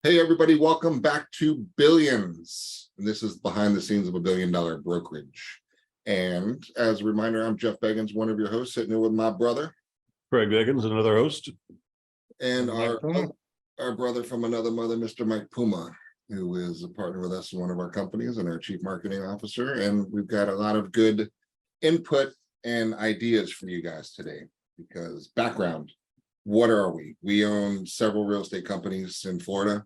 Hey everybody, welcome back to Billions. And this is behind the scenes of $1 billion brokerage. And as a reminder, I'm Jeff Beggins, one of your hosts, sitting here with my brother. Greg Beggins, another host. And our brother from another mother, Mr. Mike Puma, who is a partner with us in one of our companies and our chief marketing officer. And we've got a lot of good input and ideas for you guys today, because background, what are we? We own several real estate companies in Florida,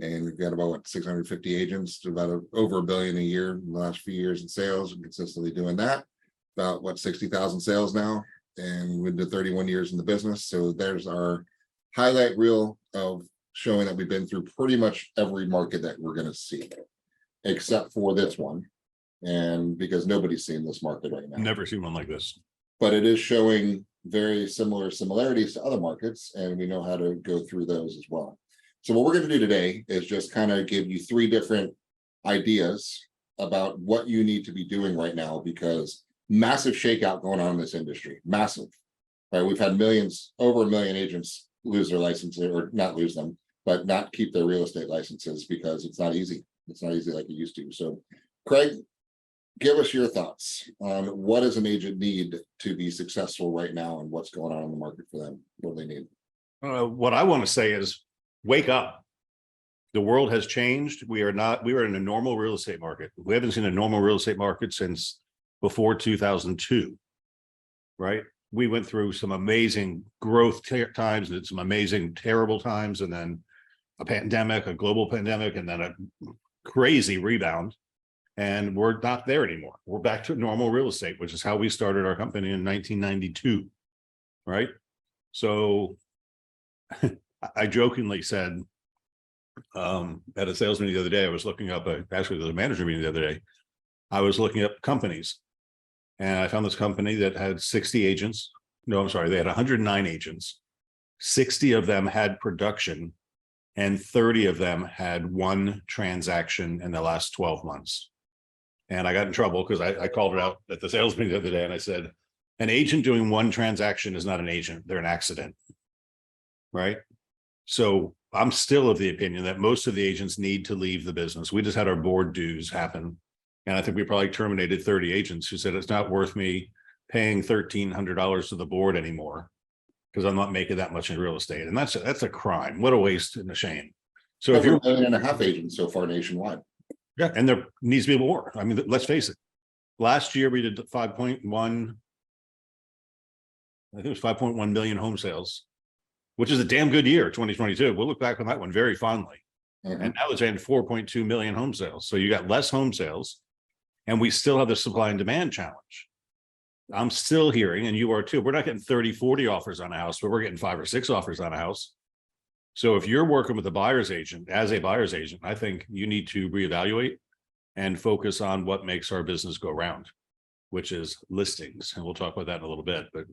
and we've got about 650 agents, about over $1 billion a year in the last few years in sales, and consistently doing that. About 60,000 sales now, and we've been 31 years in the business. So there's our highlight reel of showing that we've been through pretty much every market that we're going to see, except for this one, and because nobody's seen this market right now. Never seen one like this. But it is showing very similar similarities to other markets, and we know how to go through those as well. So what we're going to do today is just kind of give you 3 different ideas about what you need to be doing right now, because massive shakeout going on in this industry, massive, right? We've had over 1 million agents lose their licenses, or not lose them, but not keep their real estate licenses, because it's not easy. It's not easy like it used to. So Craig, give us your thoughts on what does an agent need to be successful right now, and what's going on in the market for them. What do they need? What I want to say is wake up. The world has changed. We were in a normal real estate market. We haven't seen a normal real estate market since before 2002, right? We went through some amazing growth times and some amazing terrible times, and then a pandemic, a global pandemic, and then a crazy rebound. And we're not there anymore. We're back to normal real estate, which is how we started our company in 1992, right? So I jokingly said at a sales meeting the other day, I was looking up, actually there was a manager meeting the other day, I was looking up companies, and I found this company that had 60 agents. No, I'm sorry, they had 109 agents. 60 of them had production, and 30 of them had 1 transaction in the last 12 months. And I got in trouble because I called it out at the sales meeting the other day, and I said, an agent doing 1 transaction is not an agent, they're an accident, right? So I'm still of the opinion that most of the agents need to leave the business. We just had our board dues happen, and I think we probably terminated 30 agents who said it's not worth me paying $1,300 to the board anymore because I'm not making that much in real estate. And that's a crime. What a waste and a shame. So if you're 1.5 million agents so far nationwide. Yeah, and there needs to be more. I mean, let's face it. Last year we did 5.1, I think it was 5.1 million home sales, which is a damn good year, 2022. We'll look back on that one very fondly. And now it's at 4.2 million home sales. So you got less home sales, and we still have the supply and demand challenge. I'm still hearing, and you are too, we're not getting 30, 40 offers on a house, but we're getting 5 or 6 offers on a house. So if you're working with a buyer's agent, as a buyer's agent, I think you need to reevaluate and focus on what makes our business go round, which is listings. And we'll talk about that in a little bit, but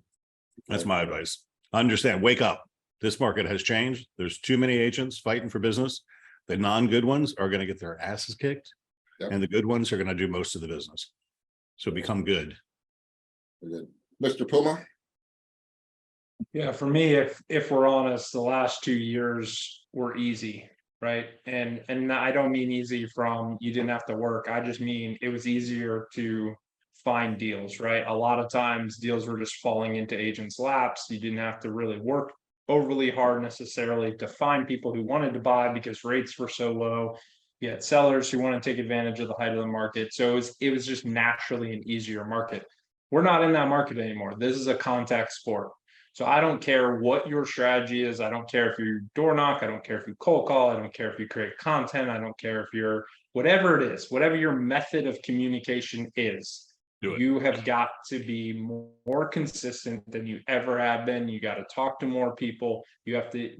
that's my advice. Understand, wake up. This market has changed. There's too many agents fighting for business. The non-good ones are going to get their asses kicked, and the good ones are going to do most of the business. So become good. Good. Mr. Puma? Yeah, for me, if we're honest, the last 2 years were easy, right? And I don't mean easy from you didn't have to work. I just mean it was easier to find deals, right? A lot of times deals were just falling into agents' laps. You didn't have to really work overly hard necessarily to find people who wanted to buy because rates were so low. You had sellers who want to take advantage of the height of the market. So it was just naturally an easier market. We're not in that market anymore. This is a contact sport. So I don't care what your strategy is. I don't care if you door knock. I don't care if you cold call. I don't care if you create content. I don't care if you're whatever it is, whatever your method of communication is. You have got to be more consistent than you ever have been. You got to talk to more people. You have to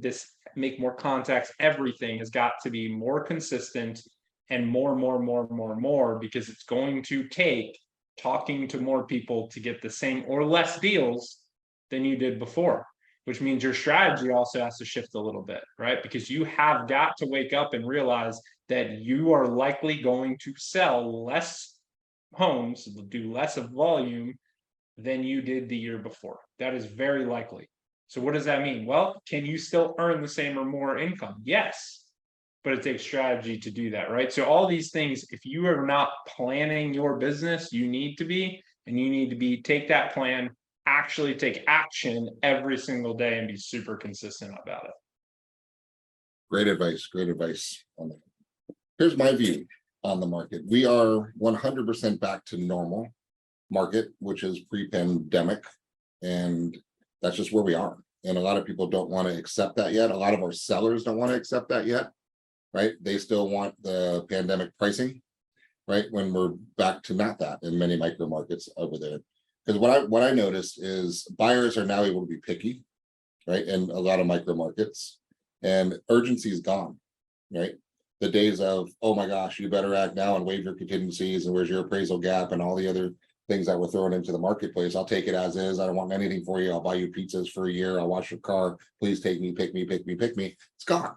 make more contacts. Everything has got to be more consistent and more, because it's going to take talking to more people to get the same or less deals than you did before, which means your strategy also has to shift a little bit, right? Because you have got to wake up and realize that you are likely going to sell less homes, do less of volume than you did the year before. That is very likely. So what does that mean? Well, can you still earn the same or more income? Yes, but it takes strategy to do that, right? So all these things, if you are not planning your business, you need to be, and you need to be, take that plan, actually take action every single day and be super consistent about it. Great advice, great advice. Here's my view on the market. We are 100% back to normal market, which is pre-pandemic, and that's just where we are. And a lot of people don't want to accept that yet. A lot of our sellers don't want to accept that yet, right? They still want the pandemic pricing, right? When we're back to not that in many micro markets over there. Because what I noticed is buyers are now able to be picky, right? In a lot of micro markets, and urgency is gone, right? The days of, oh my gosh, you better act now and waive your contingencies, and where's your appraisal gap and all the other things that were thrown into the marketplace. I'll take it as is. I don't want anything for you. I'll buy you pizzas for a year. I'll wash your car. Please take me, pick me, pick me, pick me. It's gone,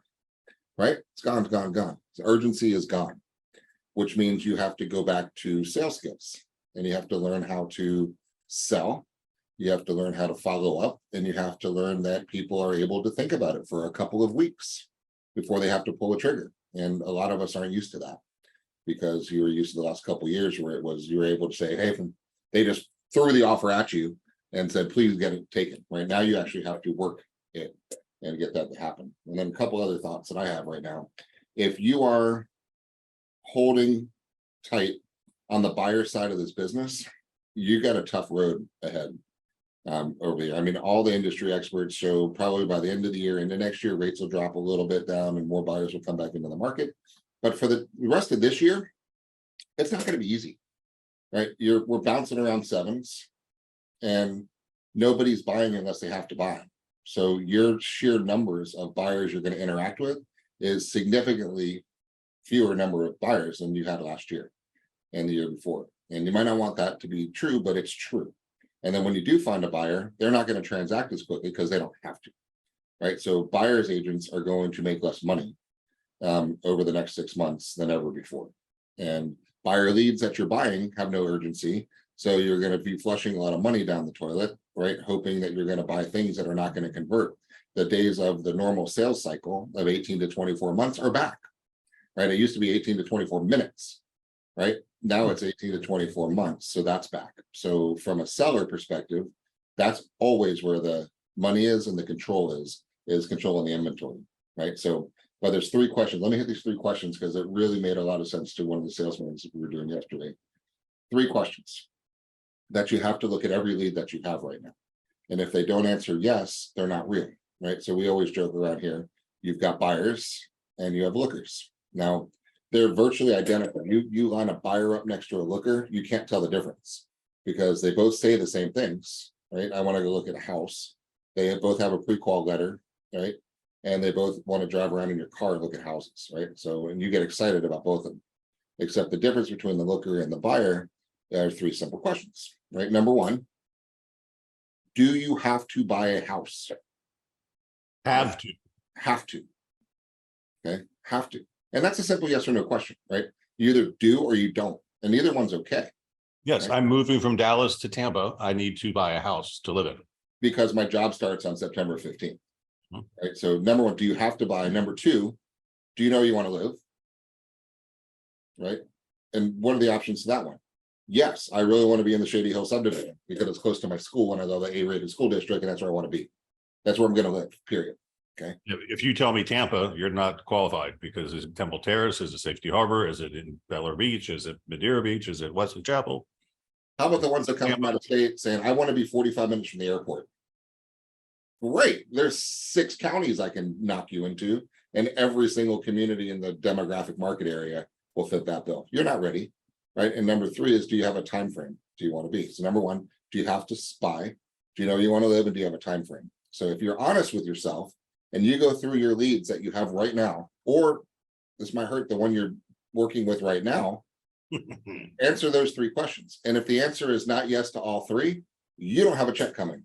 right? It's gone, gone, gone. The urgency is gone, which means you have to go back to sales skills, and you have to learn how to sell. You have to learn how to follow up, and you have to learn that people are able to think about it for a couple of weeks before they have to pull a trigger. And a lot of us aren't used to that, because you were used to the last couple of years where it was, you were able to say, hey, they just threw the offer at you and said, please get it taken. Right now, you actually have to work it and get that to happen. And then a couple other thoughts that I have right now. If you are holding tight on the buyer side of this business, you got a tough road ahead over here. I mean, all the industry experts show probably by the end of the year into next year, rates will drop a little bit down and more buyers will come back into the market. But for the rest of this year, it's not going to be easy, right? We're bouncing around sevens, and nobody's buying unless they have to buy. So your sheer numbers of buyers you're going to interact with is significantly fewer number of buyers than you had last year and the year before. And you might not want that to be true, but it's true. And then when you do find a buyer, they're not going to transact as quickly because they don't have to, right? So buyers agents are going to make less money over the next 6 months than ever before. And buyer leads that you're buying have no urgency. So you're going to be flushing a lot of money down the toilet, right? Hoping that you're going to buy things that are not going to convert. The days of the normal sales cycle of 18 to 24 months are back, right? It used to be 18 to 24 minutes, right? Now it's 18 to 24 months. So that's back. So from a seller perspective, that's always where the money is and the control is controlling the inventory, right? So, but there's 3 questions. Let me hit these 3 questions because it really made a lot of sense to one of the sales meetings that we were doing yesterday. 3 questions that you have to look at every lead that you have right now. And if they don't answer yes, they're not real, right? So we always joke around here, you've got buyers and you have lookers. Now, they're virtually identical. You line a buyer up next to a looker, you can't tell the difference because they both say the same things, right? I want to go look at a house. They both have a pre-qual letter, right? And they both want to drive around in your car and look at houses, right? So, and you get excited about both of them, except the difference between the looker and the buyer are 3 simple questions, right? Number 1, do you have to buy a house? Have to. Have to. Okay, have to. And that's a simple yes or no question, right? You either do or you don't, and neither one's okay. Yes, Right. I'm moving from Dallas to Tampa. I need to buy a house to live in. Because my job starts on September 15th. Hmm. Right. So number 1, do you have to buy? Number 2, do you know where you want to live? Right. And what are the options to that one? Yes, I really want to be in the Shady Hill subdivision because it's close to my school and I love the A-rated school district, and that's where I want to be. That's where I'm going to live, period. Okay. If you tell me Tampa, you're not qualified because is it Temple Terrace? Is it Safety Harbor? Is it in Bel Air Beach? Is it Madeira Beach? Is it Wesley Chapel? How about the ones that come from out of state saying, I want to be 45 minutes from the airport? Great. There's 6 counties I can knock you into, and every single community in the demographic market area will fit that bill. You're not ready, right? And number 3 is, do you have a time frame? Do you want to be? So number 1, do you have to spy? Do you know where you want to live, and do you have a time frame? So if you're honest with yourself and you go through your leads that you have right now, or this might hurt, the one you're working with right now, answer those 3 questions. And if the answer is not yes to all 3, you don't have a check coming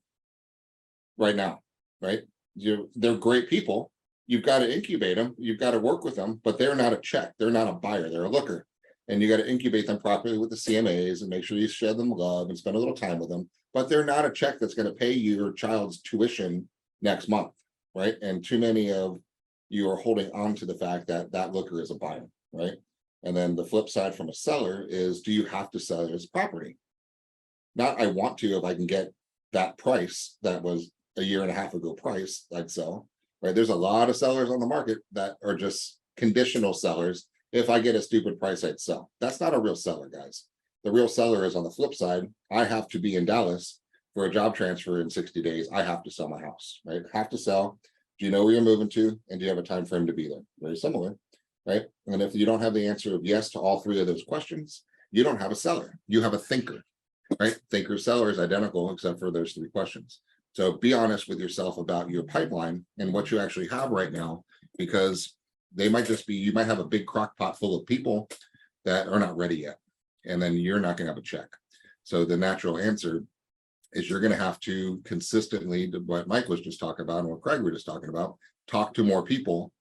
right now, right? They're great people. You've got to incubate them. You've got to work with them, but they're not a check. They're not a buyer. They're a looker. And you got to incubate them properly with the CMAs and make sure you shed them love and spend a little time with them. But they're not a check that's going to pay your child's tuition next month, right? And too many of you are holding on to the fact that that looker is a buyer, right? And then the flip side from a seller is, do you have to sell this property? Not I want to, if I can get that price that was a year and a half ago price, I'd sell, right? There's a lot of sellers on the market that are just conditional sellers. If I get a stupid price, I'd sell. That's not a real seller, guys. The real seller is on the flip side. I have to be in Dallas for a job transfer in 60 days. I have to sell my house, right? Have to sell. Do you know where you're moving to? And do you have a time frame to be there? Very similar, right? And if you don't have the answer of yes to all three of those questions, you don't have a seller. You have a thinker, right? Thinker, seller is identical except for those three questions. So be honest with yourself about your pipeline and what you actually have right now, because they might just be, you might have a big crock pot full of people that are not ready yet. And then you're not going to have a check. So the natural answer is you're going to have to consistently, what Mike was just talking about and what Craig was just talking about, talk to more people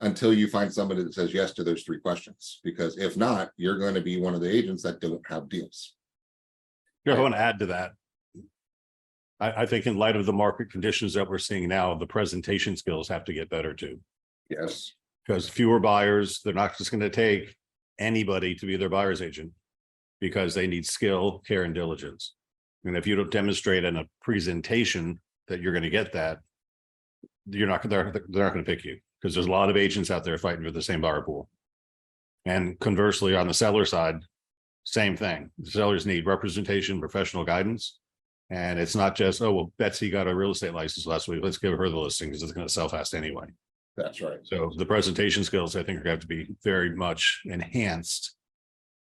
until you find somebody that says yes to those three questions. Because if not, you're going to be one of the agents that don't have deals. I want to add to that. I think in light of the market conditions that we're seeing now, the presentation skills have to get better too. Yes. Because fewer buyers, they're not just going to take anybody to be their buyer's agent because they need skill, care, and diligence. And if you don't demonstrate in a presentation that you're going to get that, they're not going to pick you, because there's a lot of agents out there fighting for the same buyer pool. And conversely, on the seller side, same thing. The sellers need representation, professional guidance. And it's not just, oh, well, Betsy got a real estate license last week, let's give her the listing because it's going to sell fast anyway. That's right. So the presentation skills, I think, are going to have to be very much enhanced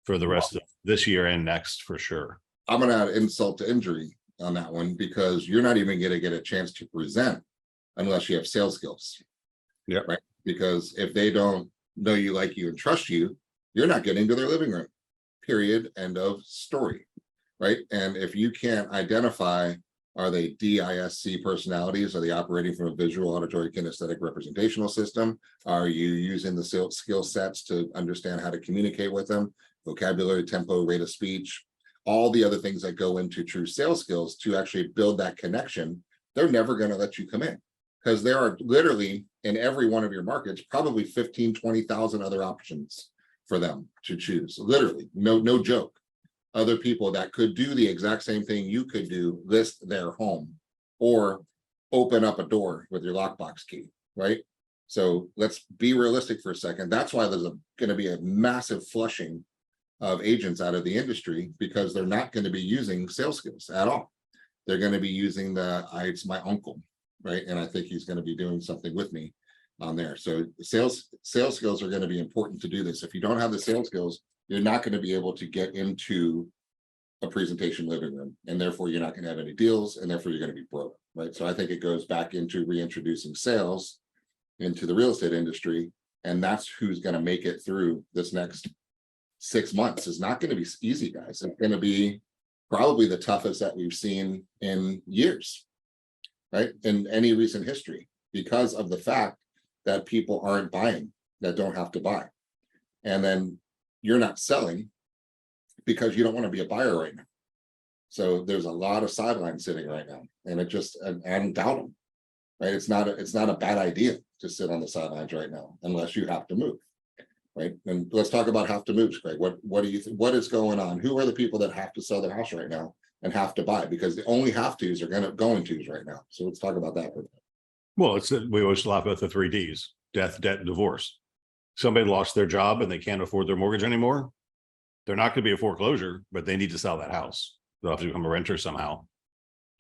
for the rest of this year and next, for sure. I'm going to add insult to injury on that one, because you're not even going to get a chance to present unless you have sales skills. Yeah. Right. Because if they don't know you, like you, and trust you, you're not getting to their living room. Period. End of story. Right. And if you can't identify, are they DISC personalities? Are they operating from a visual, auditory, kinesthetic representational system? Are you using the skill sets to understand how to communicate with them? Vocabulary, tempo, rate of speech, all the other things that go into true sales skills to actually build that connection. They're never going to let you come in, because there are literally in every one of your markets, probably 15, 20,000 other options for them to choose. Literally, no joke. Other people that could do the exact same thing you could do, list their home or open up a door with your lockbox key, right? So let's be realistic for a second. That's why there's going to be a massive flushing of agents out of the industry, because they're not going to be using sales skills at all. They're going to be using it's my uncle, right? And I think he's going to be doing something with me on there. So sales skills are going to be important to do this. If you don't have the sales skills, you're not going to be able to get into a presentation living room, and therefore you're not going to have any deals, and therefore you're going to be broke, right? So I think it goes back into reintroducing sales into the real estate industry, and that's who's going to make it through this next 6 months. Is not going to be easy, guys. It's going to be probably the toughest that we've seen in years, right? In any recent history, because of the fact that people aren't buying, that don't have to buy. And then you're not selling because you don't want to be a buyer right now. So there's a lot of sidelines sitting right now, and it just, I don't doubt them, right? It's not a bad idea to sit on the sidelines right now, unless you have to move, right? And let's talk about have to moves, Craig. What do you think? What is going on? Who are the people that have to sell their house right now and have to buy? Because the only have tos are going tos right now. So let's talk about that for a minute. Well, we always laugh about the 3 Ds: death, debt, and divorce. Somebody lost their job and they can't afford their mortgage anymore. They're not going to be a foreclosure, but they need to sell that house. They'll have to become a renter somehow,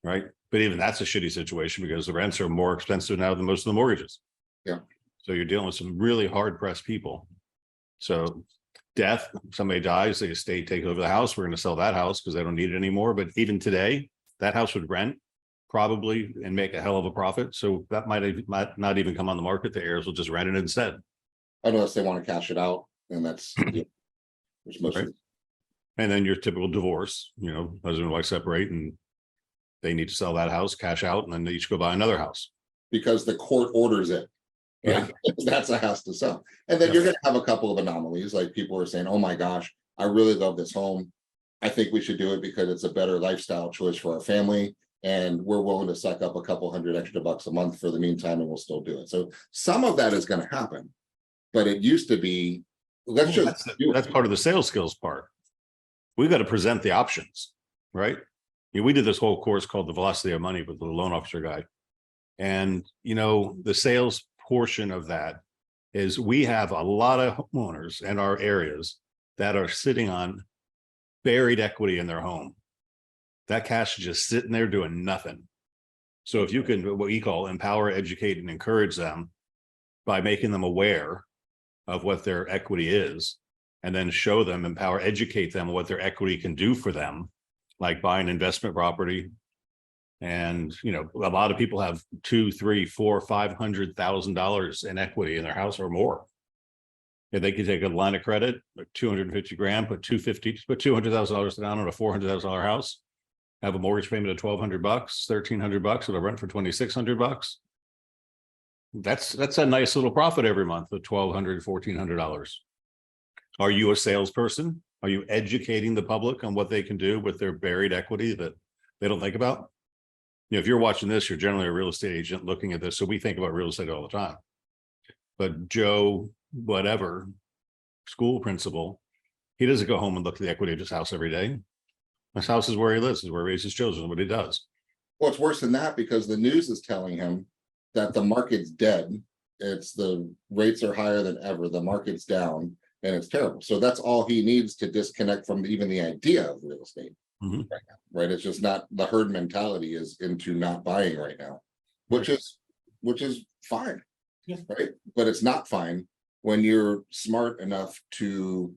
right? But even that's a shitty situation, because the rents are more expensive now than most of the mortgages. Yeah. So you're dealing with some really hard pressed people. So death, somebody dies, the estate takes over the house. We're going to sell that house because they don't need it anymore. But even today, that house would rent probably and make a hell of a profit. So that might not even come on the market. The heirs will just rent it instead. Unless they want to cash it out, and that's which most Right. And then your typical divorce, husband and wife separate and they need to sell that house, cash out, and then they each go buy another house. because the court orders it. Right? That's a house to sell. And then you're going to have a couple of anomalies, like people are saying, oh my gosh, I really love this home. I think we should do it because it's a better lifestyle choice for our family. And we're willing to suck up a couple hundred extra bucks a month for the meantime, and we'll still do it. So some of that is going to happen. But it used to be, let's just do it. That's part of the sales skills part. We've got to present the options, right? We did this whole course called the Velocity of Money with the loan officer guy. And, the sales portion of that is we have a lot of homeowners in our areas that are sitting on buried equity in their home. That cash is just sitting there doing nothing. So if you can, what we call empower, educate, and encourage them by making them aware of what their equity is, and then show them, empower, educate them what their equity can do for them, like buying investment property. And, a lot of people have $200,000, $300,000, $400,000, $500,000 in equity in their house or more. If they could take a line of credit, like 250 grand, put $200,000 down on a $400,000 house, have a mortgage payment of $1,200, $1,300 with a rent for $2,600. That's a nice little profit every month of $1,200, $1,400. Are you a salesperson? Are you educating the public on what they can do with their buried equity that they don't think about? If you're watching this, you're generally a real estate agent looking at this. So we think about real estate all the time. But Joe, whatever, school principal, he doesn't go home and look at the equity of his house every day. His house is where he lives, is where he raises his children, what he does. Well, it's worse than that because the news is telling him that the market's dead. It's the rates are higher than ever. The market's down and it's terrible. So that's all he needs to disconnect from even the idea of real estate right now, right? It's just not, the herd mentality is into not buying right now, which is fine, right? But it's not fine when you're smart enough to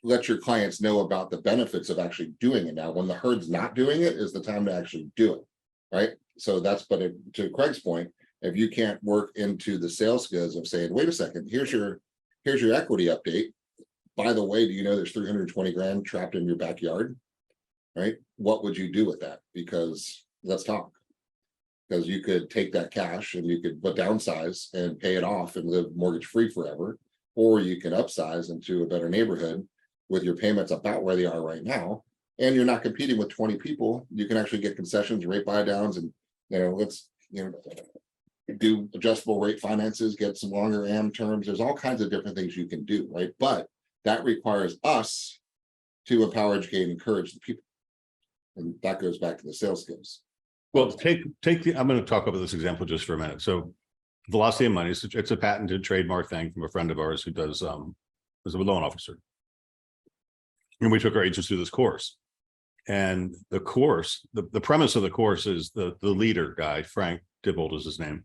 let your clients know about the benefits of actually doing it. Now, when the herd's not doing it is the time to actually do it, right? So that's, but to Craig's point, if you can't work into the sales skills of saying, wait a second, here's your equity update. By the way, do you know there's 320 grand trapped in your backyard, right? What would you do with that? Because let's talk. Because you could take that cash and you could downsize and pay it off and live mortgage free forever, or you can upsize into a better neighborhood with your payments about where they are right now, and you're not competing with 20 people. You can actually get concessions, rate buy downs, and let's do adjustable rate finances, get some longer AM terms. There's all kinds of different things you can do, right? But that requires us to empower, educate, and encourage the people, and that goes back to the sales skills. Well, I'm going to talk about this example just for a minute. So Velocity of Money, it's a patented trademark thing from a friend of ours who does is a loan officer. And we took our agents through this course. And the course, the premise of the course is the leader guy, Frank Dibbold is his name.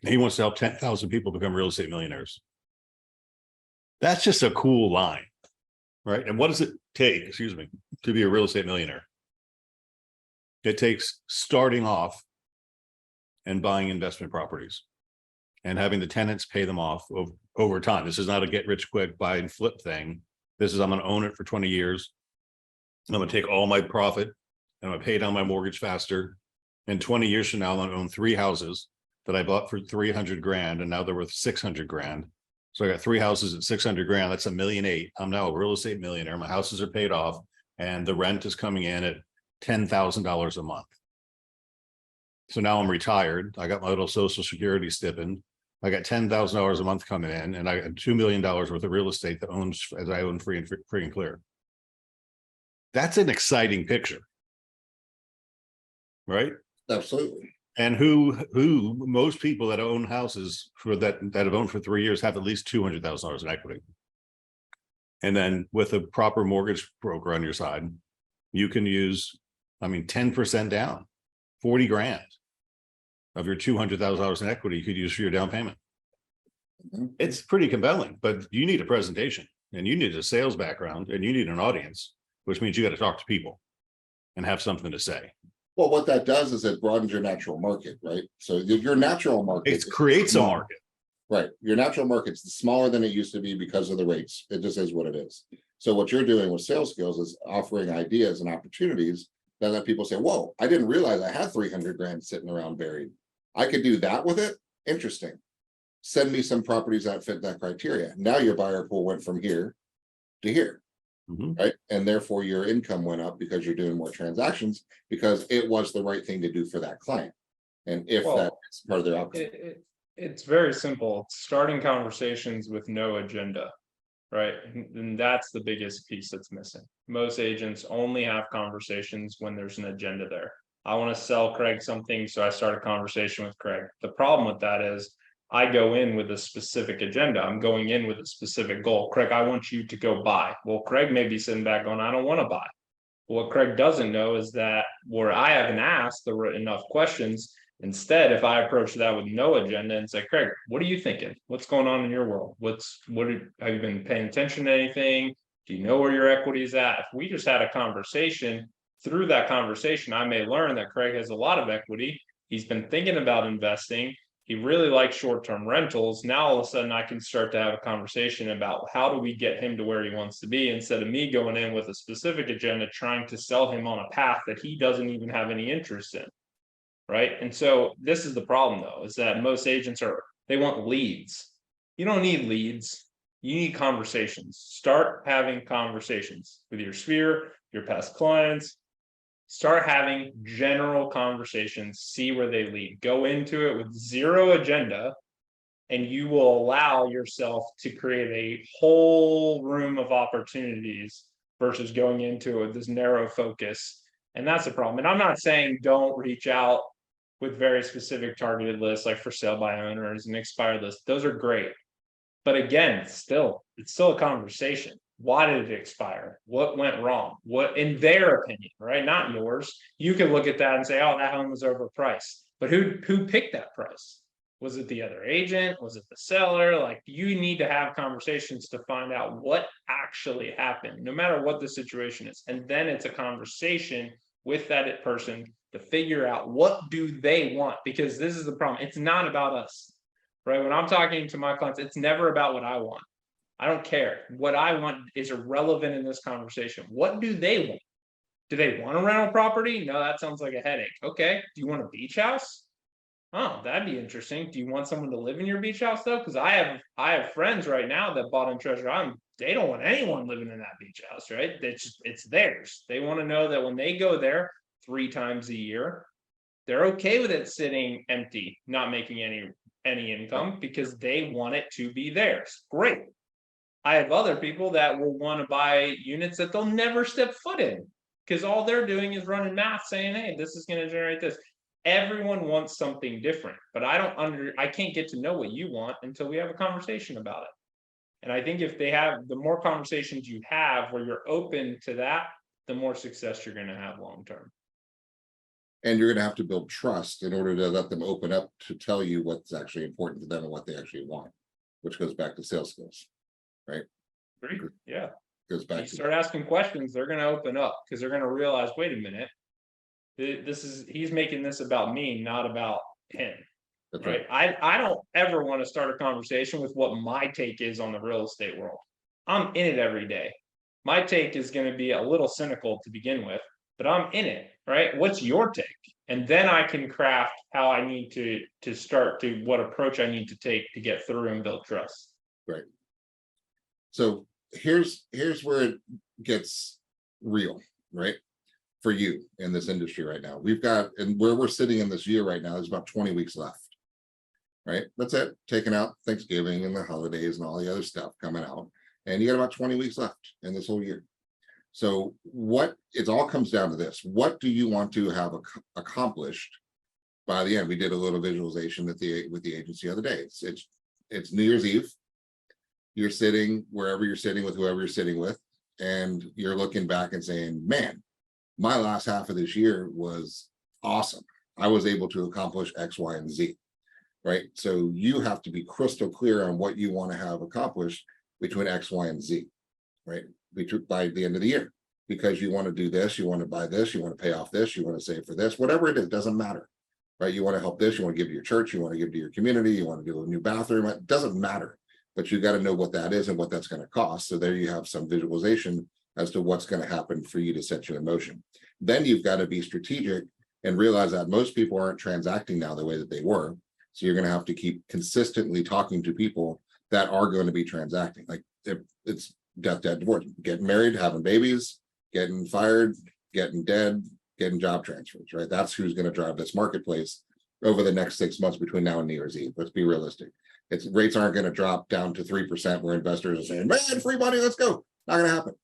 He wants to help 10,000 people become real estate millionaires. That's just a cool line, right? And what does it take, to be a real estate millionaire? It takes starting off and buying investment properties and having the tenants pay them off over time. This is not a get rich quick buy and flip thing. This is, I'm going to own it for 20 years. I'm going to take all my profit and I'm going to pay down my mortgage faster. And 20 years from now, I'm going to own 3 houses that I bought for 300 grand. And now they're worth 600 grand. So I got 3 houses at 600 grand. That's $1.8 million. I'm now a real estate millionaire. My houses are paid off and the rent is coming in at $10,000 a month. So now I'm retired. I got my little social security stipend. I got $10,000 a month coming in, and I got $2 million worth of real estate that owns, as I own free and clear. That's an exciting picture, right? Absolutely. And who most people that own houses that have owned for 3 years have at least $200,000 in equity. And then with a proper mortgage broker on your side, you can use, 10% down, 40 grand of your $200,000 in equity you could use for your down payment. It's pretty compelling, but you need a presentation and you need a sales background and you need an audience, which means you got to talk to people and have something to say. Well, what that does is it broadens your natural market, right? So your natural market, it creates a market, right? Your natural market's smaller than it used to be because of the rates. It just is what it is. So what you're doing with sales skills is offering ideas and opportunities that let people say, whoa, I didn't realize I had 300 grand sitting around buried. I could do that with it. Interesting. Send me some properties that fit that criteria. Now your buyer pool went from here to here. Mhm. right? And therefore your income went up because you're doing more transactions because it was the right thing to do for that client. And if Well, that's part of their outcome. It's very simple. It's starting conversations with no agenda, right? And that's the biggest piece that's missing. Most agents only have conversations when there's an agenda there. I want to sell Craig something, so I start a conversation with Craig. The problem with that is I go in with a specific agenda. I'm going in with a specific goal. Craig, I want you to go buy. Well, Craig may be sitting back going, I don't want to buy. What Craig doesn't know is that where I haven't asked enough questions, instead, if I approach that with no agenda and say, Craig, what are you thinking? What's going on in your world? Have you been paying attention to anything? Do you know where your equity is at? If we just had a conversation, through that conversation, I may learn that Craig has a lot of equity. He's been thinking about investing. He really likes short-term rentals. Now, all of a sudden, I can start to have a conversation about how do we get him to where he wants to be, instead of me going in with a specific agenda, trying to sell him on a path that he doesn't even have any interest in. Right. And so this is the problem, though, is that most agents they want leads. You don't need leads. You need conversations. Start having conversations with your sphere, your past clients. Start having general conversations, see where they lead. Go into it with zero agenda, and you will allow yourself to create a whole room of opportunities versus going into it with this narrow focus. And that's the problem. And I'm not saying don't reach out with very specific targeted lists, like for sale by owners and expired lists. Those are great. But again, it's still a conversation. Why did it expire? What went wrong? What, in their opinion, right? Not yours. You can look at that and say, oh, that home was overpriced. But who picked that price? Was it the other agent? Was it the seller? Like, you need to have conversations to find out what actually happened, no matter what the situation is. And then it's a conversation with that person to figure out what do they want, because this is the problem. It's not about us, right? When I'm talking to my clients, it's never about what I want. I don't care. What I want is irrelevant in this conversation. What do they want? Do they want a rental property? No, that sounds like a headache. Okay. Do you want a beach house? Oh, that'd be interesting. Do you want someone to live in your beach house though? Because I have friends right now that bought in Treasure Island. They don't want anyone living in that beach house, right? It's theirs. They want to know that when they go there 3 times a year, they're okay with it sitting empty, not making any income, because they want it to be theirs. Great. I have other people that will want to buy units that they'll never step foot in, because all they're doing is running math saying, hey, this is going to generate this. Everyone wants something different, but I can't get to know what you want until we have a conversation about it. And I think if the more conversations you have where you're open to that, the more success you're going to have long term. And you're going to have to build trust in order to let them open up to tell you what's actually important to them and what they actually want, which goes back to sales skills, right? Great. Yeah. Goes back. You start asking questions, they're going to open up, because they're going to realize, wait a minute, he's making this about me, not about him. That's right. I don't ever want to start a conversation with what my take is on the real estate world. I'm in it every day. My take is going to be a little cynical to begin with, but I'm in it, right? What's your take? And then I can craft how I need to start to what approach I need to take to get through and build trust. Right. So here's where it gets real, right? For you in this industry right now. We've got, and where we're sitting in this year right now, there's about 20 weeks left. Right? That's it. Taking out Thanksgiving and the holidays and all the other stuff coming out. And you got about 20 weeks left in this whole year. So it all comes down to this. What do you want to have accomplished by the end? We did a little visualization with the agency the other day. It's New Year's Eve. You're sitting wherever you're sitting with whoever you're sitting with, and you're looking back and saying, man, my last half of this year was awesome. I was able to accomplish X, Y, and Z. Right. So you have to be crystal clear on what you want to have accomplished between X, Y, and Z, right? By the end of the year, because you want to do this, you want to buy this, you want to pay off this, you want to save for this, whatever it is, doesn't matter, right? You want to help this, you want to give to your church, you want to give to your community, you want to do a new bathroom. It doesn't matter, but you got to know what that is and what that's going to cost. So there you have some visualization as to what's going to happen for you to set you in motion. Then you've got to be strategic and realize that most people aren't transacting now the way that they were. So you're going to have to keep consistently talking to people that are going to be transacting. Like it's death, dead, divorce, getting married, having babies, getting fired, getting dead, getting job transfers, right? That's who's going to drive this marketplace over the next 6 months between now and New Year's Eve. Let's be realistic. It's rates aren't going to drop down to 3% where investors are saying, man, free money, let's go. Not going to happen.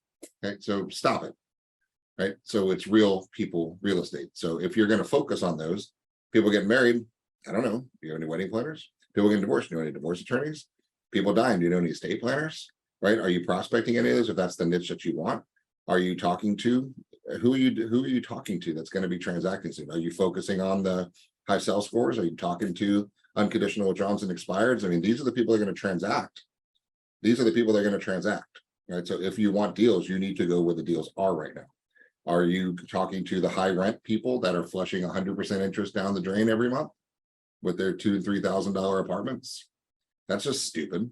Okay, so stop it. Right. So it's real people, real estate. So if you're going to focus on those, people getting married, I don't know. Do you have any wedding planners? People getting divorced, do you know any divorce attorneys? People dying, do you know any estate planners? Right? Are you prospecting any of those if that's the niche that you want? Are you talking to who are you talking to that's going to be transacting soon? Are you focusing on the high sales scores? Are you talking to unconditional withdrawals and expireds? I mean, these are the people that are going to transact. These are the people that are going to transact. Right. So if you want deals, you need to go where the deals are right now. Are you talking to the high rent people that are flushing 100% interest down the drain every month with their $2,000 to $3,000 apartments? That's just stupid,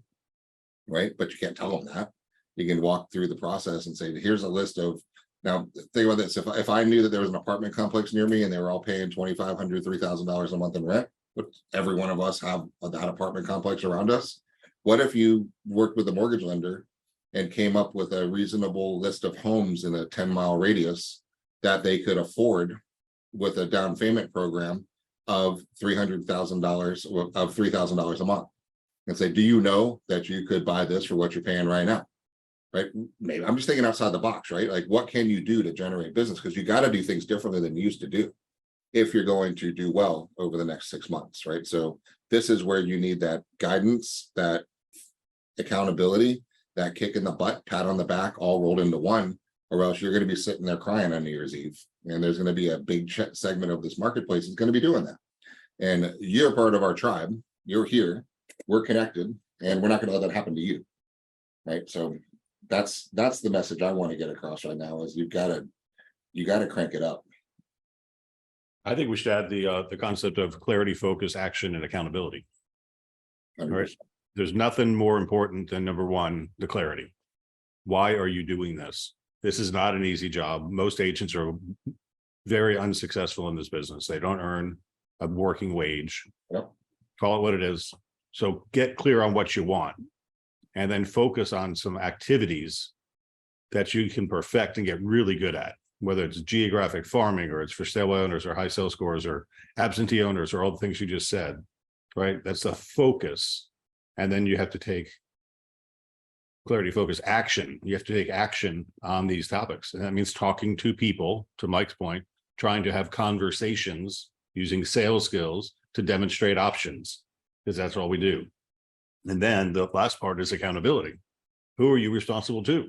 right? But you can't tell them that. You can walk through the process and say, here's a list of, now think about this. If I knew that there was an apartment complex near me and they were all paying $2,500, $3,000 a month in rent, but every one of us have that apartment complex around us. What if you worked with a mortgage lender and came up with a reasonable list of homes in a 10-mile radius that they could afford with a down payment program of $300,000 of $3,000 a month, and say, do you know that you could buy this for what you're paying right now? Right? Maybe I'm just thinking outside the box, right? Like, what can you do to generate business? Because you got to do things differently than you used to do if you're going to do well over the next 6 months, right? So this is where you need that guidance, that accountability, that kick in the butt, pat on the back, all rolled into one, or else you're going to be sitting there crying on New Year's Eve. And there's going to be a big segment of this marketplace is going to be doing that. And you're part of our tribe. You're here. We're connected, and we're not going to let that happen to you. Right. So that's the message I want to get across right now is you got to crank it up. I think we should add the concept of clarity, focus, action, and accountability. 100%. Right. There's nothing more important than number one, the clarity. Why are you doing this? This is not an easy job. Most agents are very unsuccessful in this business. They don't earn a working wage. Yep. Call it what it is. So get clear on what you want and then focus on some activities that you can perfect and get really good at, whether it's geographic farming or it's for sale owners or high sales scores or absentee owners or all the things you just said, right? That's the focus. And then you have to take clarity, focus, action. You have to take action on these topics. And that means talking to people, to Mike's point, trying to have conversations using sales skills to demonstrate options, because that's all we do. And then the last part is accountability. Who are you responsible to?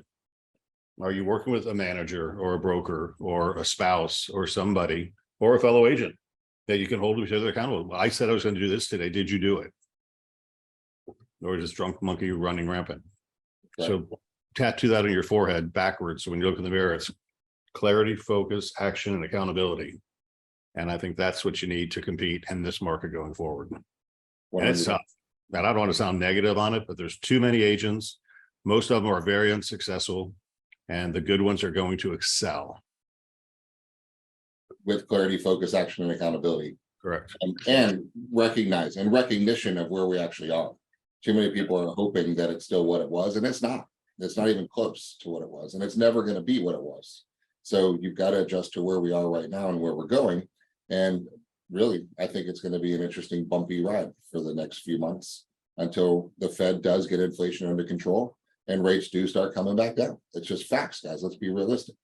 Are you working with a manager or a broker or a spouse or somebody or a fellow agent that you can hold each other accountable? I said I was going to do this today. Did you do it? Or just drunk monkey running rampant. Right. So tattoo that on your forehead backwards. So when you look in the mirror, it's clarity, focus, action, and accountability. And I think that's what you need to compete in this market going forward. And it's tough. And I don't want to sound negative on it, but there's too many agents. Most of them are very unsuccessful, and the good ones are going to excel. With clarity, focus, action, and accountability. Correct. And recognition of where we actually are. Too many people are hoping that it's still what it was, and it's not. It's not even close to what it was, and it's never going to be what it was. So you've got to adjust to where we are right now and where we're going. And really, I think it's going to be an interesting bumpy ride for the next few months until the Fed does get inflation under control and rates do start coming back down. It's just facts, guys. Let's be realistic.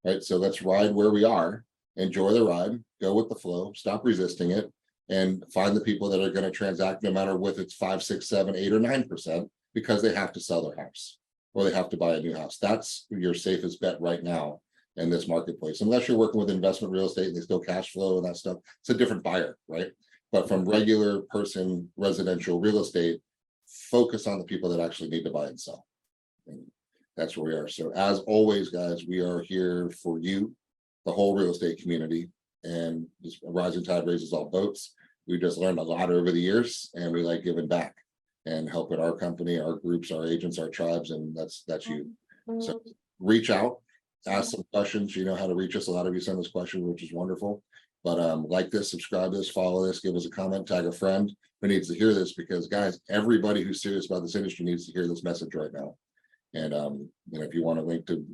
Right. So let's ride where we are, enjoy the ride, go with the flow, stop resisting it, and find the people that are going to transact no matter whether it's 5, 6, 7, 8, or 9%, because they have to sell their house or they have to buy a new house. That's your safest bet right now in this marketplace, unless you're working with investment real estate and they still cash flow and that stuff. It's a different buyer, right? But from regular person residential real estate, focus on the people that actually need to buy and sell. And that's where we are. So as always, guys, we are here for you, the whole real estate community, and this rising tide raises all boats. We just learned a lot over the years, and we like giving back and helping our company, our groups, our agents, our tribes, and that's you. So reach out, ask some questions. You know how to reach us. A lot of you send us questions, which is wonderful. But like this, subscribe to this, follow this, give us a comment, tag a friend who needs to hear this, because guys, everybody who's serious about this industry needs to hear this message right now. And if you want a link to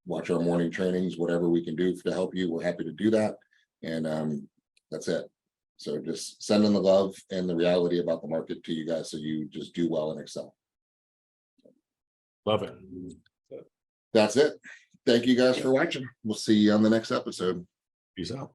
watch our morning trainings, whatever we can do to help you, we're happy to do that. And that's it. So just sending the love and the reality about the market to you guys, so you just do well and excel. Love it. That's it. Thank you guys for watching. We'll see you on the next episode. Peace out.